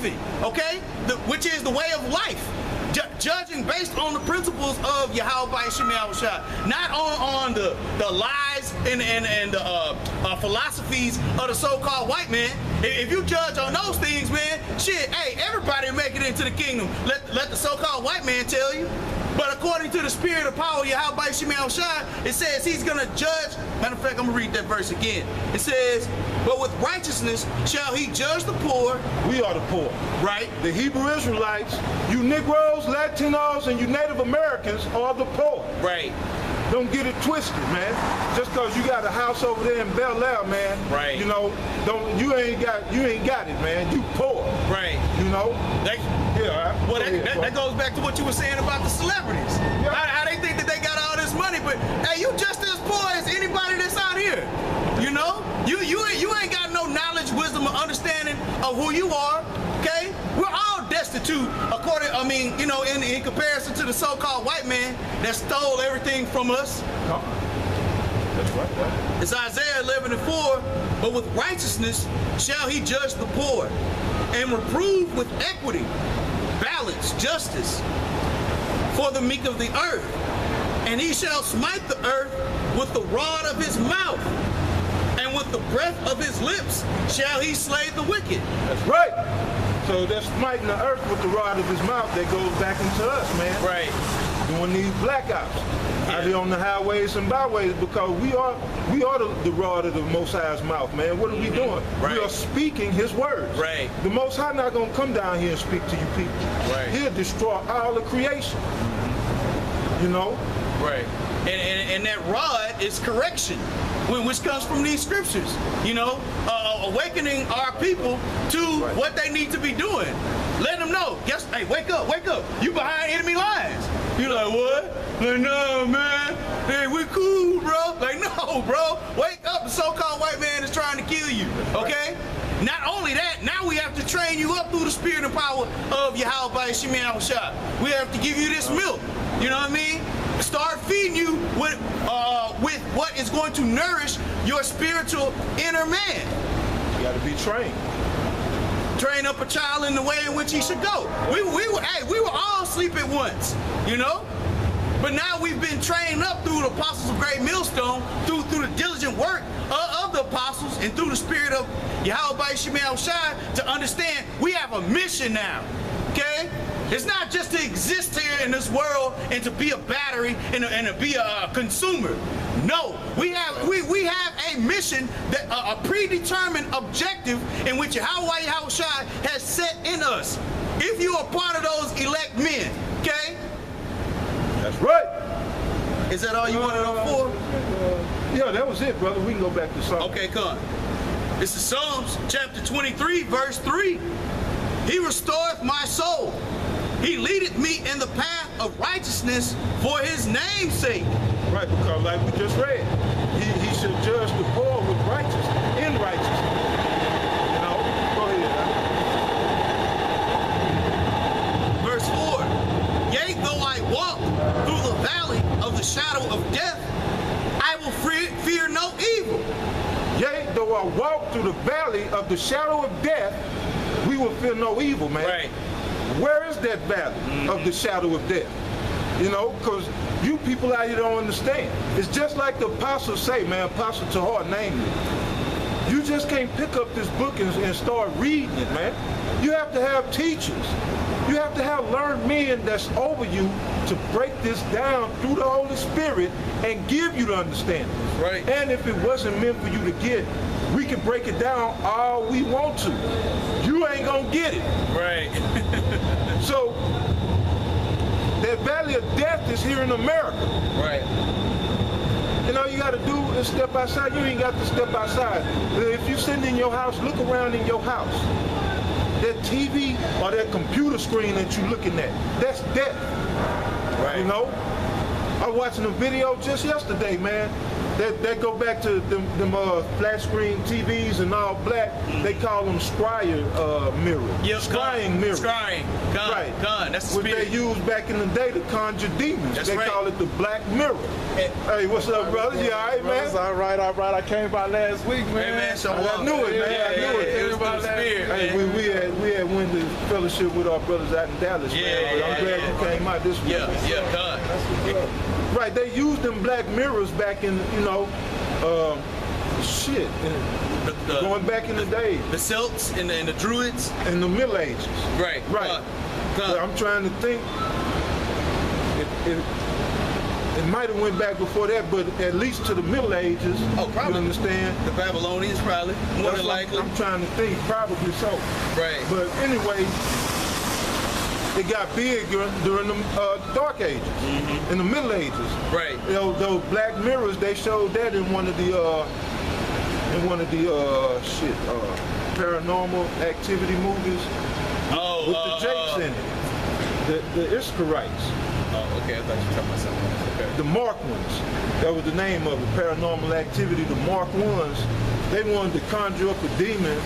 living, okay? Which is the way of life. Judging based on the principles of Yahweh Shemi Yahushua, not on the lies and the philosophies of the so-called white man. If you judge on those things, man, shit, hey, everybody make it into the kingdom. Let the so-called white man tell you. But according to the spirit of power, Yahweh Shemi Yahushua, it says he's going to judge. Matter of fact, I'm going to read that verse again. It says, but with righteousness shall he judge the poor. We are the poor. Right. The Hebrew Israelites, you Negroes, Latinos, and you Native Americans are the poor. Right. Don't get it twisted, man. Just cause you got a house over there in Bel Air, man. Right. You know, you ain't got it, man. You poor. Right. You know. Well, that goes back to what you were saying about the celebrities. Yeah. How they think that they got all this money, but hey, you just as poor as anybody that's out here. You know, you ain't got no knowledge, wisdom, or understanding of who you are. Okay, we're all destitute, in comparison to the so-called white man that stole everything from us. That's right. It's Isaiah 11:4. But with righteousness shall he judge the poor, and reprove with equity, balance, justice for the meek of the earth. And he shall smite the earth with the rod of his mouth, and with the breath of his lips shall he slay the wicked. That's right. So that's smiting the earth with the rod of his mouth that goes back into us, man. Right. Doing these blackouts out here on the highways and byways, because we are the rod of the Most High's mouth, man. What are we doing? Right. We are speaking his words. Right. The Most High not gonna come down here and speak to you people. Right. He'll destroy all of creation. You know? Right. And that rod is correction, which comes from these scriptures. You know, awakening our people to what they need to be doing. Letting them know, hey, wake up. You behind enemy lines. You're like, what? Like, no, man. Hey, we cool, bro. Like, no, bro. Wake up. The so-called white man is trying to kill you. Okay? Not only that, now we have to train you up through the spirit and power of Yahweh Shemi Yahushua. We have to give you this milk. You know what I mean? Start feeding you with what is going to nourish your spiritual inner man. You got to be trained. Train up a child in the way in which he should go. We were all asleep at once, you know? But now we've been trained up through the apostles of Great Millstone, through the diligent work of the apostles, and through the spirit of Yahweh Shemi Yahushua to understand we have a mission now, okay? It's not just to exist here in this world and to be a battery and to be a consumer. No, we have a mission, that a predetermined objective in which Yahweh Yahushua has set in us. If you are part of those elect men, okay? That's right. Is that all you wanted to know for? Yeah, that was it, brother. We can go back to Psalms. Okay, come. This is Psalms chapter 23, verse 3. He restoreth my soul. He leadeth me in the path of righteousness for his name's sake. Right, because like we just read, he should judge the poor with righteousness, in righteousness. You know, go ahead. Verse 4. Yea, though I walk through the valley of the shadow of death, I will fear no evil. Yea, though I walk through the valley of the shadow of death, we will fear no evil, man. Right. Where is that valley of the shadow of death? You know, because you people out here don't understand. It's just like the apostles say, man, Apostle Tahar named it. You just can't pick up this book and start reading it, man. You have to have teachers. You have to have learned men that's over you to break this down through the Holy Spirit and give you the understanding. Right. And if it wasn't meant for you to get, we can break it down all we want to. You ain't gonna get it. Right. So, that valley of death is here in America. Right. And all you gotta do is step outside. You ain't got to step outside. If you're sitting in your house, look around in your house. That TV or that computer screen that you're looking at, that's death. Right. You know? I was watching a video just yesterday, man. That go back to them flat screen TVs and all black. They call them scryer mirrors. Yep, scrying mirrors. Scrying. Gun. Right. Gun. That's the what spirit. they used back in the day to conjure demons. That's they right. call it the black mirror. Hey, what's up, brother? You all right, man? All right. I came by last week, man. Hey, man, so I knew it, man. I knew it. It was the spirit, Hey, man. we had went to fellowship with our brothers out in Dallas, man. I'm glad you came out this week. Yeah, God. Right, they used them black mirrors back in, going back in the day. The Celts and the Druids. In the Middle Ages. Right. Right. But I'm trying to think. It might have went back before that, but at least to the Middle Ages. Oh, probably. You understand? The Babylonians, probably. More than likely. I'm trying to think. Probably so. Right. But anyway, it got big during the Dark Ages, in the Middle Ages. Right. Those black mirrors, they showed that in one of the paranormal activity movies. Oh, with the Jakes in it. The Ishkarites. Oh, okay. I thought you were talking about something else. Okay. The Mark Ones. That was the name of it. Paranormal activity. The Mark Ones. They wanted to conjure up a demon.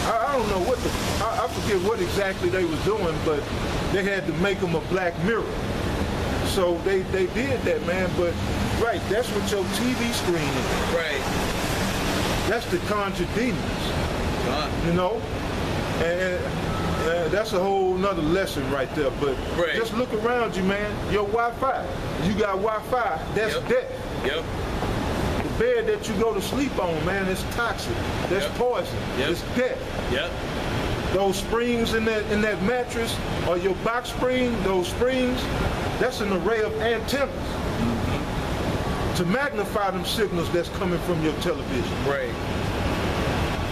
I don't know what I forget what exactly they was doing, but they had to make them a black mirror. So they did that, man. But right, that's what your TV screen is. Right. That's the conjure demons. You know, and that's a whole nother lesson right there. But just look around you, man. Your Wi-Fi. You got Wi-Fi. That's death. Yep. The bed that you go to sleep on, man, it's toxic. That's poison. It's death. Yep. Those springs in that mattress or your box spring, those springs, that's an array of antennas to magnify them signals that's coming from your television. Right.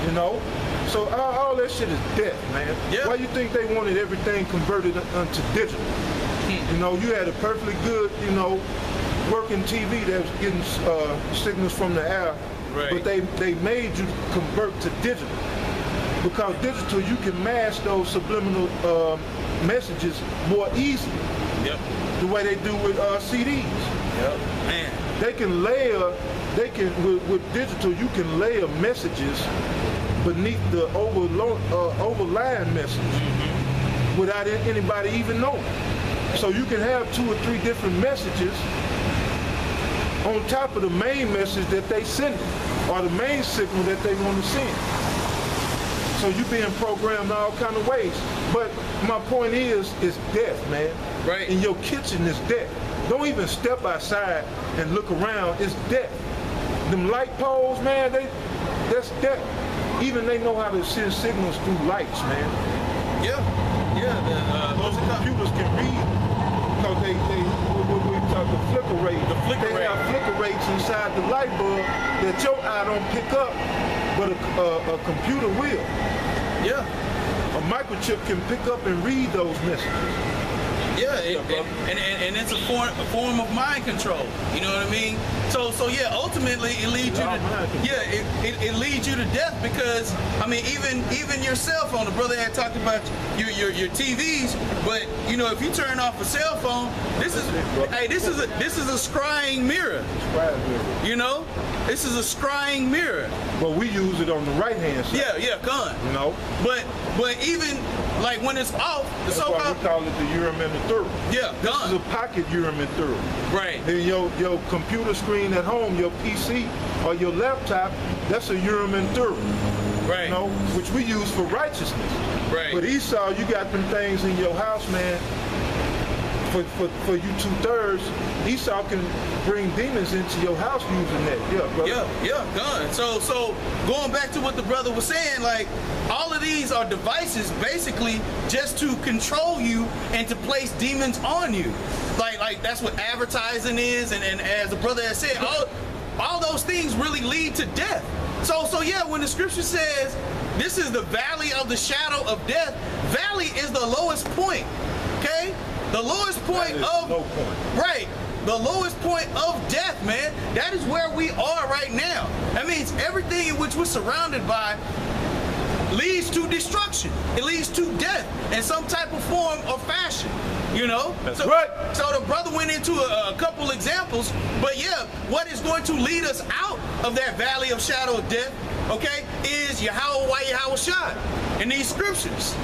You know? So all that shit is death, man. Yep. Why you think they wanted everything converted onto digital? You know, you had a perfectly good, working TV that was getting signals from the air, but they made you convert to digital. Because digital, you can mask those subliminal messages more easily. Yep. The way they do with CDs. Yep. Man. They can with digital, you can layer messages beneath the overlying message without anybody even knowing. So you can have 2 or 3 different messages on top of the main message that they send or the main signal that they want to send. So you're being programmed all kind of ways. But my point is death, man. Right. In your kitchen is death. Don't even step outside and look around. It's death. Them light poles, man, that's death. Even they know how to send signals through lights, man. Yeah. Those computers can read because they the flicker rate. The flicker they rate. have flicker rates inside the light bulb that your eye don't pick up, but a computer will. Yeah. A microchip can pick up and read those messages. Yeah, and it's a form of mind control. You know what I mean? So yeah, ultimately it leads you to it leads you to death because I mean even your cell phone. The brother had talked about your TVs, but if you turn off a cell phone, this is a scrying mirror. You know, this is a scrying mirror. But we use it on the right hand side. Yeah, gone. You know. But even like when it's off, the that's why we call it the urim and the through. Yeah, gone. This is a pocket urim and through. Right. And your computer screen at home, your PC or your laptop, that's a urim and through. Right. Which we use for righteousness. Right. But Esau, you got them things in your house, man. For you 2/3, Esau can bring demons into your house using that. Yeah, brother. Yeah, done. So going back to what the brother was saying, like all of these are devices basically just to control you and to place demons on you. Like that's what advertising is, and as the brother has said, all those things really lead to death. So yeah, when the scripture says this is the valley of the shadow of death, valley is the lowest point. Okay? The lowest point of low point. Right. The lowest point of death, man. That is where we are right now. That means everything in which we're surrounded by leads to destruction. It leads to death in some type of form or fashion. That's right. So the brother went into a couple examples, but yeah, what is going to lead us out of that valley of shadow of death, okay, is Yahweh Shai in these scriptures,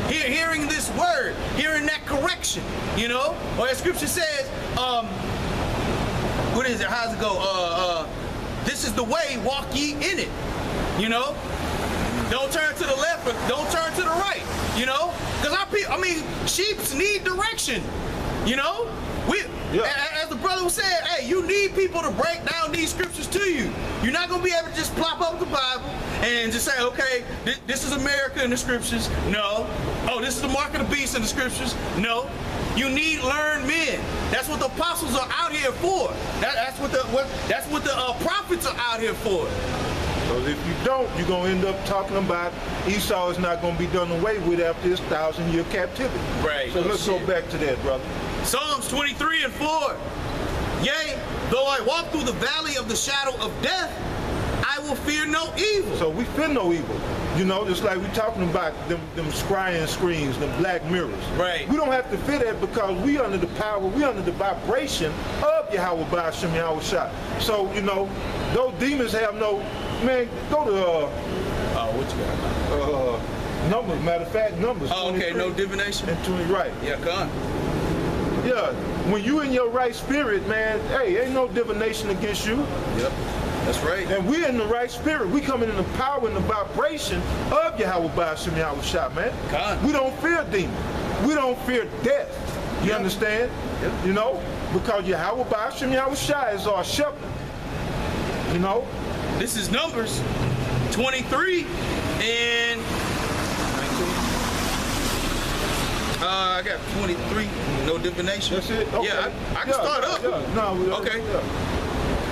hearing this word, hearing that correction, or as scripture says, what is it, how's it go, this is the way, walk ye in it, don't turn to the left, but don't turn to the I mean, sheeps need direction. You know, as the brother was saying, hey, you need people to break down these scriptures to you. You're not gonna be able to just plop up the Bible and just say, okay, this is America in the scriptures. No. Oh, this is the mark of the beast in the scriptures. No. You need learned men. That's what the apostles are out here for. That's what the prophets are out here for. Because if you don't, you're going to end up talking about Esau is not going to be done away with after his 1,000-year captivity. Right. So let's go back to that, brother. Psalms 23:4. Yea, though I walk through the valley of the shadow of death, I will fear no evil. So we fear no evil. You know, just like we're talking about them scrying screens, them black mirrors. Right. We don't have to fear that because we under the power, we under the vibration of Yahweh Ba'ashem Yahweh Shah. So, you know, those demons have no, man, go to, what you got? Numbers, matter of fact, Numbers. Oh, okay, no divination? And 20, right. Yeah, come. Yeah, when you in your right spirit, man, hey, ain't no divination against you. Yep. That's right. And we're in the right spirit. We coming in the power and the vibration of Yahweh Ba'ashem Yahweh Shah, man. God. We don't fear demons. We don't fear death. You understand? Yep. You know? Because Yahweh Ba'ashem Yahweh Shah is our shepherd. You know? This is Numbers 23 and 19. I got 23, no divination. That's it? Okay. Yeah, I can start up. No, okay. Yeah.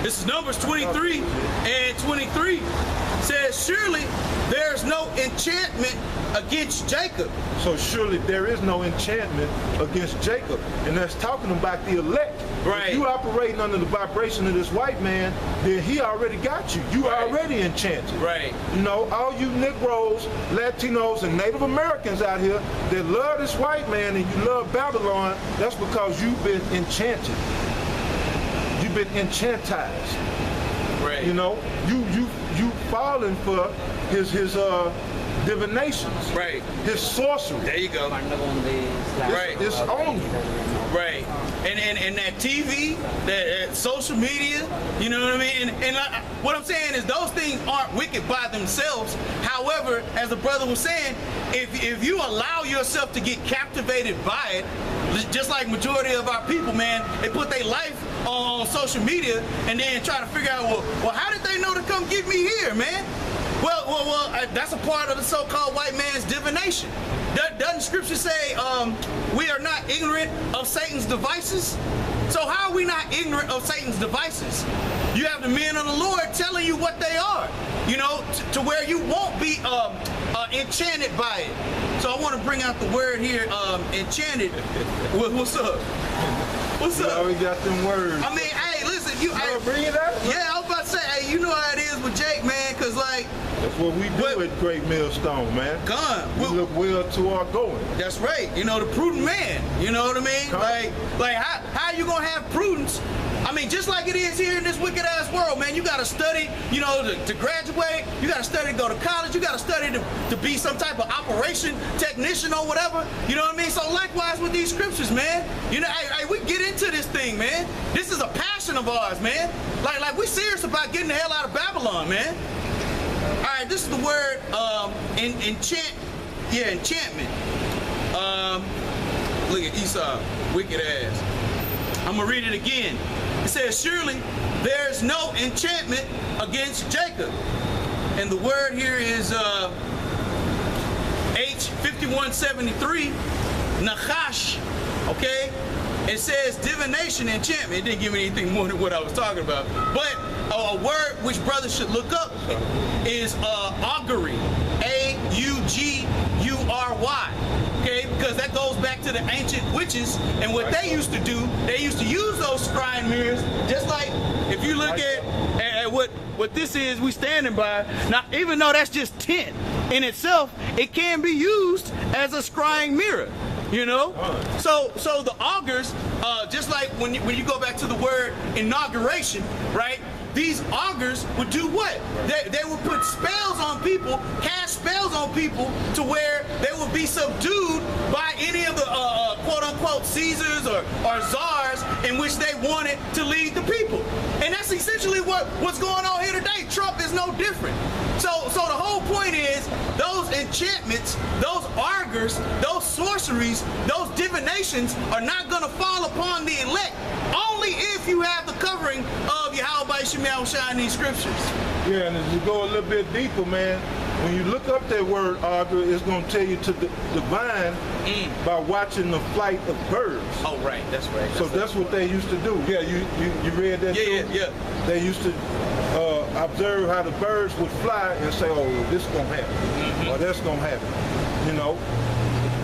This is Numbers 23 and 23. Says, surely there's no enchantment against Jacob. So surely there is no enchantment against Jacob. And that's talking about the elect. Right. If you operating under the vibration of this white man, then he already got you. You are already enchanted. Right. You know, all you Negroes, Latinos, and Native Americans out here that love this white man and you love Babylon, that's because you've been enchanted. You've been enchantized. Right. You know, you falling for his divinations. Right. His sorcery. There you go. Right. It's on you. Right. And that TV, that social media, you know what I mean? And what I'm saying is those things aren't wicked by themselves. However, as the brother was saying, if you allow yourself to get captivated by it, just like majority of our people, man, they put their life on social media and then try to figure out, well, how did they know to come get me here, man? Well, that's a part of the so-called white man's divination. Doesn't Scripture say we are not ignorant of Satan's devices? So how are we not ignorant of Satan's devices? You have the men of the Lord telling you what they are, you know, to where you won't be enchanted by it. So I want to bring out the word here, enchanted. What's up? What's up? You always got them words. I mean, hey, listen, bring it out. Yeah, I was about to say, hey, you know how it is with Jake, man, because like, that's what we do at Great Millstone, man. We look well to our going. That's right. You know, the prudent man. You know what I mean? Like how you gonna have prudence? I mean, just like it is here in this wicked ass world, man. You gotta study, you know, to graduate. You gotta study to go to college. You gotta study to be some type of operation technician or whatever. You know what I mean? So likewise with these scriptures, man. You know, hey, we get into this thing, man. This is a passion of ours, man. Like we serious about getting the hell out of Babylon, man. All right, this is the word enchantment. Look at Esau, wicked ass. I'm gonna read it again. It says, surely there's no enchantment against Jacob. And the word here is H5173, Nachash, okay? It says divination, enchantment. It didn't give me anything more than what I was talking about. But a word which brothers should look up is augury, A-U-G-U-R-Y. Okay, because that goes back to the ancient witches and what they used to do. They used to use those scrying mirrors, just like if you look at what this is we standing by. Now, even though that's just tint in itself, it can be used as a scrying mirror. You know, so the augurs, just like when you go back to the word inauguration, right? These augurs would do what? They would put spells on people, cast spells on people to where they would be subdued by any of the quote-unquote Caesars or czars in which they wanted to lead the people. And that's essentially what's going on here today. Trump is no different. So the whole point is those enchantments, those arguers, those sorceries, those divinations are not going to fall upon the elect only if you have the covering of Yahweh Shemel Shai in these scriptures. Yeah, and as you go a little bit deeper, man, when you look up that word augur, it's going to tell you to divine by watching the flight of birds. Oh, right, that's right. So that's what they used to do. Yeah, you read that too? Yeah. They used to observe how the birds would fly and say, oh, well, this is going to happen, or that's going to happen. You know,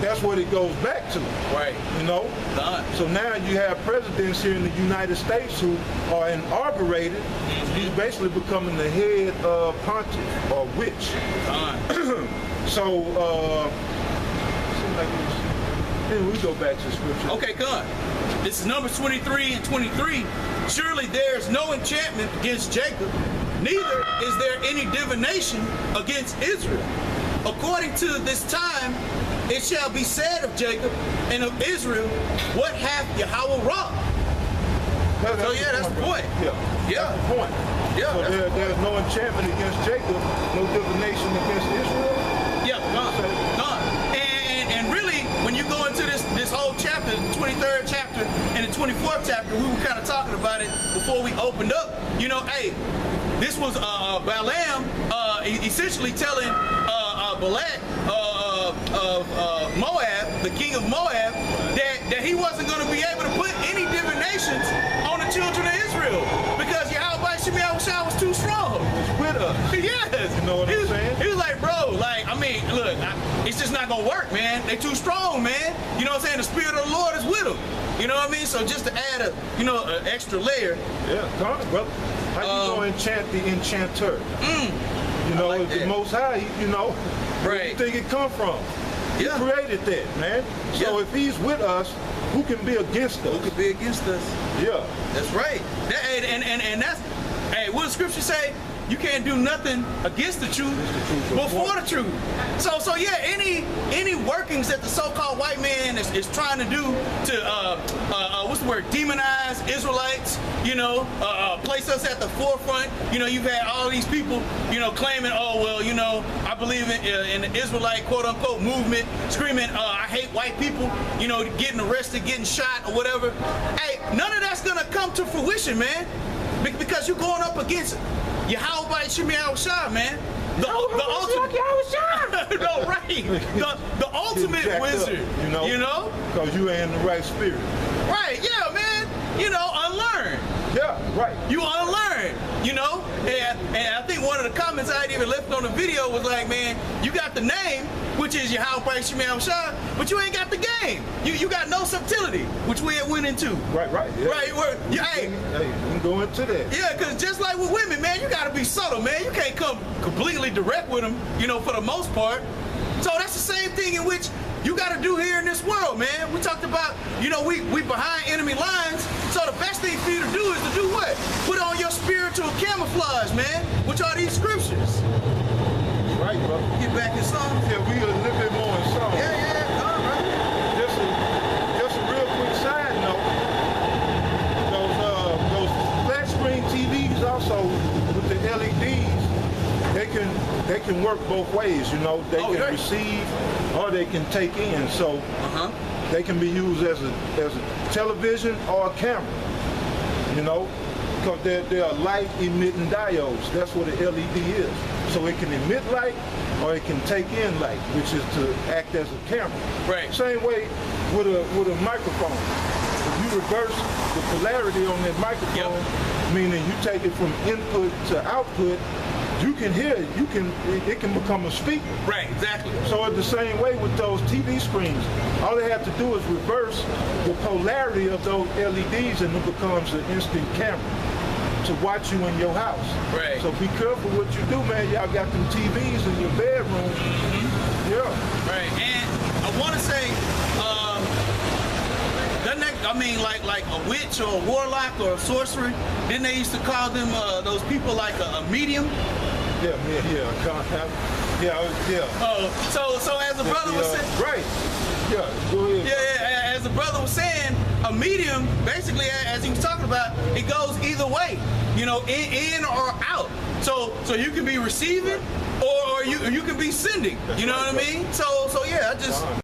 that's what it goes back to. Right. You know? Done. So now you have presidents here in the United States who are inaugurated. He's basically becoming the head pontiff or witch. Done. So, seems like we go back to scripture. Okay, good. This is Numbers 23 and 23. Surely there is no enchantment against Jacob, neither is there any divination against Israel. According to this time, it shall be said of Jacob and of Israel, what hath Yahweh wrought? So yeah, that's the point. Yeah. That's the point. Yeah. So there's no enchantment against Jacob, no divination against Israel. Yeah, gone. And really, when you go into this whole chapter, the 23rd chapter and the 24th chapter, we were kind of talking about it before we opened up. You know, hey, this was Balaam essentially telling Balak of Moab, the king of Moab, that he wasn't going to be able to put any divinations on the children of Israel because Yahweh Shemel Shai was too strong. It's with us. Yes. You know what I'm saying? He was like, bro, like, I mean, look, it's just not going to work, man. They too strong, man. You know what I'm saying? The Spirit of the Lord is with them. You know what I mean? So just to add an extra layer. Yeah, come on, brother. How you going to enchant the enchanter? You know, like the that. Most High, you know, where Right. you think it come from? He Yeah. created that, man. So Yeah. if he's with us, who can be against us? Who could be against us? Yeah. That's right. And that's, hey, what does Scripture say? You can't do nothing against the truth, but for the truth. So yeah, any workings that the so-called white man is trying to do to what's the word, demonize Israelites, you know, place us at the forefront. You know, you've had all these people, you know, claiming, oh well, you know, I believe in the Israelite quote unquote movement, screaming, I hate white people, you know, getting arrested, getting shot or whatever. Hey, none of that's gonna come to fruition, man, because you're going up against Yahweh Shemel Shai, man. The ultimate, no, right? The ultimate Jacked wizard, up, you know? Because you ain't in the right spirit. Right? Yeah, man. You know, unlearn. Yeah, right. You unlearn, you know? And I think one of the comments I had even left on the video was like, man, you got the name, which is Yahweh Shemel Shai, but you ain't got the game. You got no subtlety, which we had went into. Right. Yeah. Right, Hey, we can go into that. Yeah, because just like with women, man, you got to be subtle, man. You can't come completely direct with them, you know, for the most part. So that's the same thing in which you got to do here in this world, man. We talked about, you know, we behind enemy lines. So the best thing for you to do is to do what? Put on your spiritual camouflage, man, which are these scriptures. Right, brother. Get back in Psalms. Yeah, we a little bit more in Psalms. Yeah, all right. Just a real quick side note. Those flat screen TVs also with the LEDs, they can work both ways. You know, they can receive or they can take in. So they can be used as a television or a camera. You know, because they're light emitting diodes. That's what an LED is. So it can emit light or it can take in light, which is to act as a camera. Right. Same way with a microphone. If you reverse the polarity on that microphone, meaning you take it from input to output, you can hear it. It can become a speaker. Right, exactly. So it's the same way with those TV screens. All they have to do is reverse the polarity of those LEDs and it becomes an instant camera to watch you in your house. Right. So be careful what you do, man. Y'all got them TVs in your bedroom. Yeah. Right. And I want to say, doesn't that, I mean, like a witch or a warlock or a sorcerer, didn't they used to call them, those people like a medium? Yeah. So as the brother was saying, right. Yeah, go ahead. yeah, as the brother was saying, a medium, basically, as he was talking about, it goes either way, you know, in or out. So you can be receiving, or you can be sending. You know what I mean? So yeah, I just.